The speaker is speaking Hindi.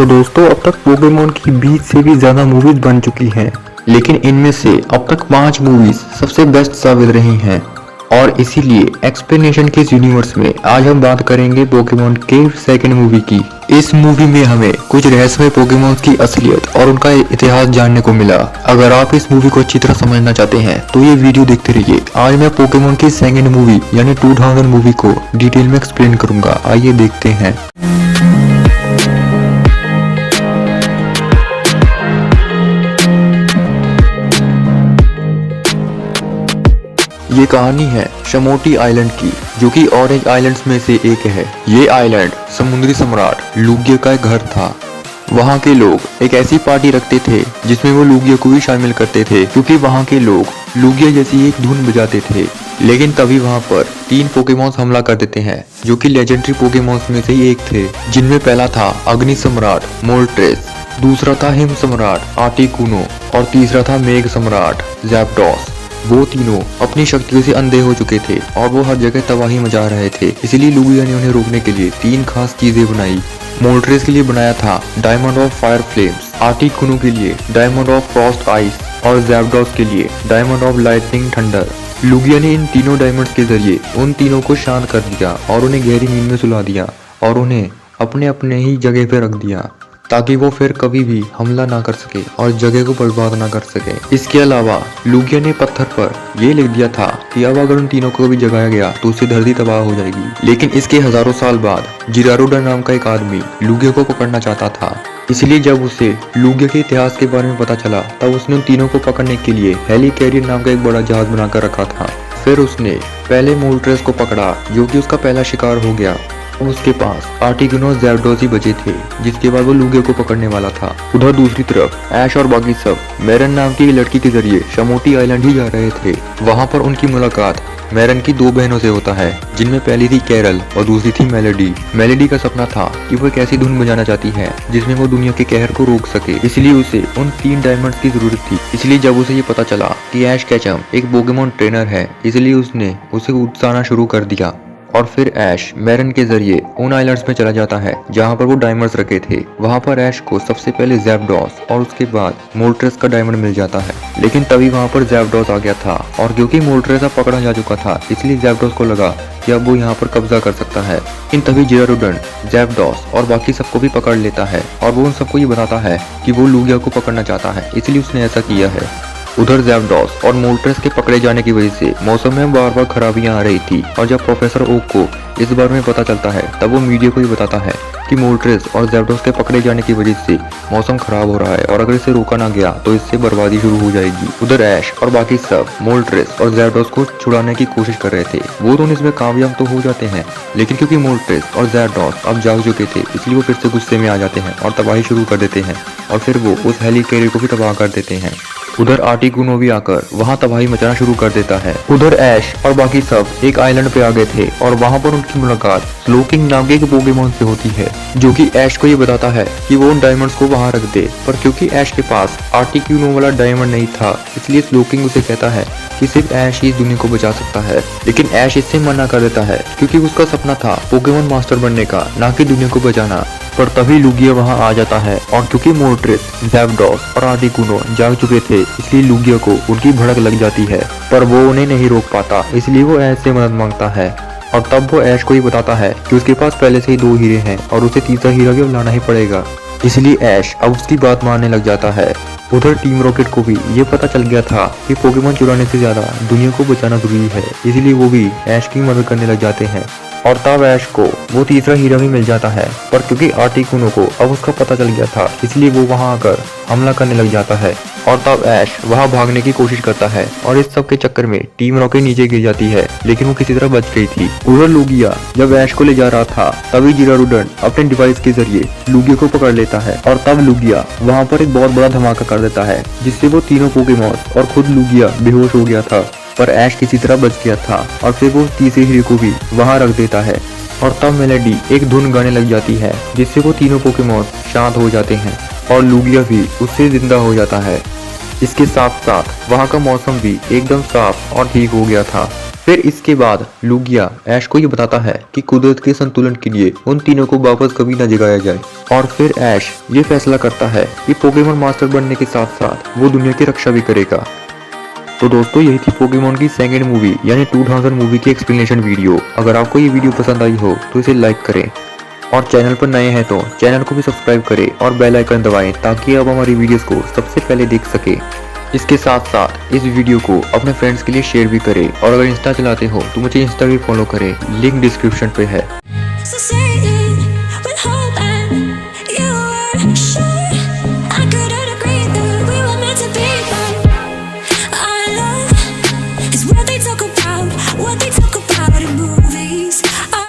तो दोस्तों अब तक पोकेमॉन की 20 से भी ज्यादा मूवीज बन चुकी हैं, लेकिन इनमें से अब तक 5 मूवीज सबसे बेस्ट साबित रही हैं। और इसीलिए एक्सप्लेनेशन के इस यूनिवर्स में आज हम बात करेंगे पोकेमॉन के सेकंड मूवी की। इस मूवी में हमें कुछ रहस्यमय पोकेमॉन की असलियत और उनका इतिहास जानने को मिला। अगर आप इस मूवी को अच्छी तरह समझना चाहते हैं तो ये वीडियो देखते रहिए। आज मैं पोकेमॉन की सेकंड मूवी यानी 2000 मूवी को डिटेल में एक्सप्लेन करूंगा। आइए देखते हैं। ये कहानी है शमोटी आइलैंड की, जो कि ऑरेंज आइलैंड्स में से एक है। ये आइलैंड समुद्री सम्राट लुगिया का एक घर था। वहाँ के लोग एक ऐसी पार्टी रखते थे जिसमें वो लुगिया को भी शामिल करते थे, क्योंकि वहाँ के लोग लुगिया जैसी एक धुन बजाते थे। लेकिन तभी वहाँ पर 3 पोकेमॉन्स हमला कर देते हैं, जो कि लेजेंडरी पोकेमॉन्स में से ही एक थे, जिनमें पहला था अग्नि सम्राट मोल्ट्रेस, दूसरा था हिम सम्राट आर्टिकुनो और तीसरा था मेघ सम्राट ज़ैप्डोस। वो तीनों अपनी शक्तियों से अंधे हो चुके थे और वो हर जगह तबाही मचा रहे थे। इसलिए लुगिया ने उन्हें रोकने के लिए 3 खास चीजें बनाई। मोल्ट्रेस के लिए बनाया था diamond of fire flames, Articuno के लिए डायमंड ऑफ फ्रॉस्ट आइस और ज़ैप्डोस के लिए डायमंड ऑफ लाइटनिंग थंडर। लुगिया ने इन तीनों डायमंड्स के जरिए उन तीनों को शांत कर दिया और उन्हें गहरी नींद में सुला दिया और उन्हें अपने अपने ही जगह पे रख दिया, ताकि वो फिर कभी भी हमला ना कर सके और जगह को बर्बाद ना कर सके। इसके अलावा लुगिया ने पत्थर पर ये लिख दिया था कि अब अगर उन तीनों को भी जगाया गया तो उससे धरती तबाह हो जाएगी। लेकिन इसके हजारों साल बाद जिरारुडा नाम का एक आदमी लुगिया को पकड़ना चाहता था। इसलिए जब उसे लुगिया के इतिहास के बारे में पता चला तब उसने उन तीनों को पकड़ने के लिए हेलीकैरियर नाम का एक बड़ा जहाज बनाकर रखा था। फिर उसने पहले मोल्ट्रेस को पकड़ा, जो कि उसका पहला शिकार हो गया। उसके पास आर्टिकुनो ज़ैप्डोस ही बचे थे, जिसके बाद वो लुगिया को पकड़ने वाला था। उधर दूसरी तरफ ऐश और बाकी सब मैरन नाम की लड़की के जरिए शमोटी आइलैंड ही जा रहे थे। वहाँ पर उनकी मुलाकात मैरन की 2 बहनों से होता है, जिनमें पहली थी कैरल और दूसरी थी मेलेडी। मेलेडी का सपना था कि वो एक ऐसी धुन बजाना चाहती है जिसमें वो दुनिया के कहर को रोक सके, इसलिए उसे उन 3 डायमंड्स की जरूरत थी। इसलिए जब उसे ये पता चला कि ऐश कैचम एक पोकेमॉन ट्रेनर है, इसलिए उसने उसे उकसाना शुरू कर दिया। और फिर ऐश मैरन के जरिए उन आइलैंड्स में चला जाता है जहाँ पर वो डायमंड्स रखे थे। वहाँ पर ऐश को सबसे पहले ज़ैप्डोस और उसके बाद मोल्ट्रेस का डायमंड मिल जाता है। लेकिन तभी वहाँ पर ज़ैप्डोस आ गया था, और क्योंकि मोल्ट्रेस अब पकड़ा जा चुका था इसलिए ज़ैप्डोस को लगा कि अब वो यहाँ पर कब्जा कर सकता है। लेकिन तभी जिरारुडन ज़ैप्डोस और बाकी सबको भी पकड़ लेता है और वो उन सबको ये बताता है कि वो लुगिया को पकड़ना चाहता है, इसलिए उसने ऐसा किया है। उधर ज़ैप्डोस और मोल्ट्रेस के पकड़े जाने की वजह से मौसम में बार बार खराबियां आ रही थी, और जब प्रोफेसर ओक को इस बारे में पता चलता है तब वो मीडिया को ये बताता है कि मोल्ट्रेस और ज़ैप्डोस के पकड़े जाने की वजह से मौसम खराब हो रहा है और अगर इसे रोका ना गया तो इससे बर्बादी शुरू हो जाएगी। उधर ऐश और बाकी सब मोल्ट्रेस और ज़ैप्डोस को छुड़ाने की कोशिश कर रहे थे। वो दोनों इसमें कामयाब तो हो जाते हैं, लेकिन क्योंकि मोल्ट्रेस और ज़ैप्डोस अब जाग चुके थे इसलिए वो फिर से गुस्से में आ जाते हैं और तबाही शुरू कर देते हैं, और फिर वो उस हेलीकैरियर को भी तबाह कर देते हैं। उधर आर्टिकुनो भी आकर वहाँ तबाही मचाना शुरू कर देता है। उधर ऐश और बाकी सब एक आइलैंड पे आ गए थे और वहाँ पर उनकी मुलाकात स्लोकिंग नाम के एक पोकेमॉन से होती है, जो कि ऐश को ये बताता है कि वो उन डायमंड्स को वहाँ रख दे। पर क्योंकि ऐश के पास आर्टिकुनो वाला डायमंड नहीं था, इसलिए स्लोकिंग उसे कहता है कि सिर्फ ऐश ही इस दुनिया को बचा सकता है। लेकिन ऐश इससे मना कर देता है, क्योंकि उसका सपना था पोकेमॉन मास्टर बनने का, ना कि दुनिया को बचाना। पर तभी लुगिया वहाँ आ जाता है, और क्योंकि मोल्ट्रेस, ज़ैप्डोस और आर्टिकुनो जाग चुके थे इसलिए लुगिया को उनकी भड़क लग जाती है, पर वो उन्हें नहीं रोक पाता, इसलिए वो ऐश से मदद मांगता है। और तब वो ऐश को ही बताता है कि उसके पास पहले से ही 2 हीरे हैं और उसे तीसरा हीरा भी लाना ही पड़ेगा। इसलिए ऐश अब उसकी बात मानने लग जाता है। उधर टीम रॉकेट को भी ये पता चल गया था कि पोकेमॉन चुराने से ज्यादा दुनिया को बचाना जरूरी है, इसलिए वो भी ऐश की मदद करने लग जाते हैं। और तब ऐश को वो तीसरा हीरा भी मिल जाता है, पर क्योंकि आर्टिकुनो को अब उसका पता चल गया था इसलिए वो वहां आकर हमला करने लग जाता है। और तब ऐश वहां भागने की कोशिश करता है और इस सब के चक्कर में टीम रॉकेट नीचे गिर जाती है, लेकिन वो किसी तरह बच गई थी। उधर लुगिया जब ऐश को ले जा रहा था तभी जिरारुडन अपने डिवाइस के जरिए लुगिया को पकड़ लेता है, और तब लुगिया वहाँ पर एक बहुत बड़ा धमाका कर देता है, जिससे वो तीनों पोकेमॉन और खुद लुगिया बेहोश हो गया था। पर ऐश किसी तरह बच गया था, और फिर वो तीसरे हीरे को भी वहाँ रख देता है। और तब मेलेडी एक धुन गाने लग जाती है, जिससे वो तीनों पोकेमॉन शांत हो जाते हैं और लुगिया भी उससे जिंदा हो जाता है। इसके साथ साथ वहाँ का मौसम भी एकदम साफ और ठीक हो गया था। फिर इसके बाद लुगिया ऐश को ये बताता है कि कुदरत के संतुलन के लिए उन तीनों को वापस कभी न जगाया जाए। और फिर ऐश ये फैसला करता है कि पोकेमोन मास्टर बनने के साथ साथ वो दुनिया की रक्षा भी करेगा। तो दोस्तों यही थी पोकेमोन की सेकंड मूवी यानी 2000 मूवी की एक्सप्लेनेशन वीडियो। अगर आपको ये वीडियो पसंद आई हो तो इसे लाइक करें और चैनल पर नए हैं तो चैनल को भी सब्सक्राइब करें और बेल आइकन दबाएं ताकि आप हमारी वीडियोस को सबसे पहले देख सकें। इसके साथ साथ इस वीडियो को अपने फ्रेंड्स के लिए शेयर भी करें और अगर इंस्टा चलाते हो तो मुझे इंस्टा भी फॉलो करें, लिंक डिस्क्रिप्शन पे है।